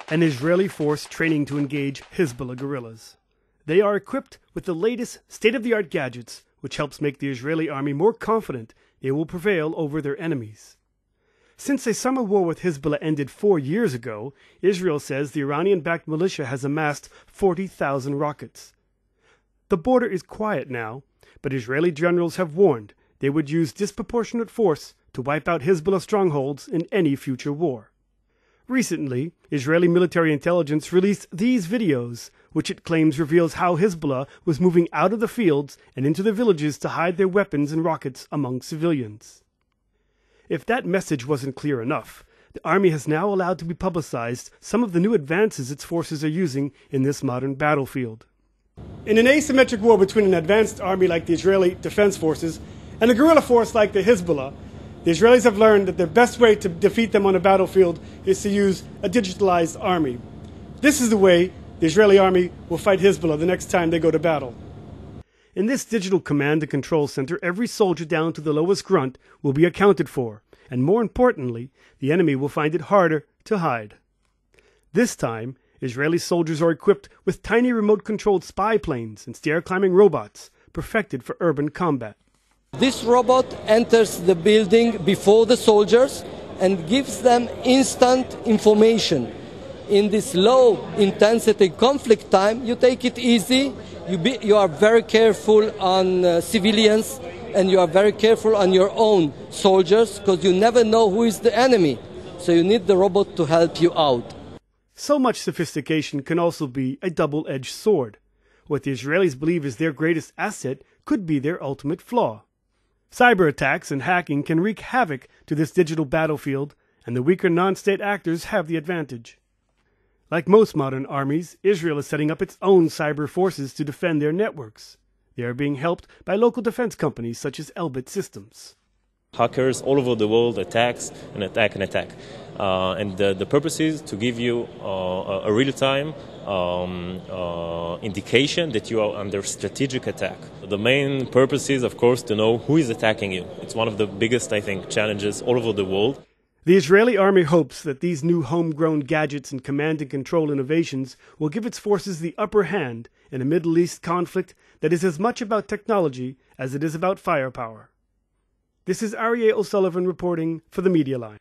an Israeli force training to engage Hezbollah guerrillas. They are equipped with the latest state-of-the-art gadgets, which helps make the Israeli army more confident they will prevail over their enemies. Since a summer war with Hezbollah ended 4 years ago, Israel says the Iranian-backed militia has amassed 40,000 rockets. The border is quiet now, but Israeli generals have warned they would use disproportionate force to wipe out Hezbollah strongholds in any future war. Recently, Israeli military intelligence released these videos, which it claims reveals how Hezbollah was moving out of the fields and into the villages to hide their weapons and rockets among civilians. If that message wasn't clear enough, the army has now allowed to be publicized some of the new advances its forces are using in this modern battlefield. In an asymmetric war between an advanced army like the Israeli Defense Forces and a guerrilla force like the Hezbollah, the Israelis have learned that the best way to defeat them on a battlefield is to use a digitalized army. This is the way the Israeli army will fight Hezbollah the next time they go to battle. In this digital command and control center, every soldier down to the lowest grunt will be accounted for, and more importantly, the enemy will find it harder to hide. This time, Israeli soldiers are equipped with tiny remote-controlled spy planes and stair-climbing robots, perfected for urban combat. This robot enters the building before the soldiers and gives them instant information. In this low-intensity conflict time, you take it easy, you are very careful on civilians, and you are very careful on your own soldiers, because you never know who is the enemy. So you need the robot to help you out. So much sophistication can also be a double-edged sword. What the Israelis believe is their greatest asset could be their ultimate flaw. Cyber attacks and hacking can wreak havoc to this digital battlefield, and the weaker non-state actors have the advantage. Like most modern armies, Israel is setting up its own cyber forces to defend their networks. They are being helped by local defense companies such as Elbit Systems. Hackers all over the world attacks and attack and attack. And the purpose is to give you a real-time indication that you are under strategic attack. The main purpose is, of course, to know who is attacking you. It's one of the biggest, I think, challenges all over the world. The Israeli army hopes that these new homegrown gadgets and command and control innovations will give its forces the upper hand in a Middle East conflict that is as much about technology as it is about firepower. This is Aryeh O'Sullivan reporting for the Media Line.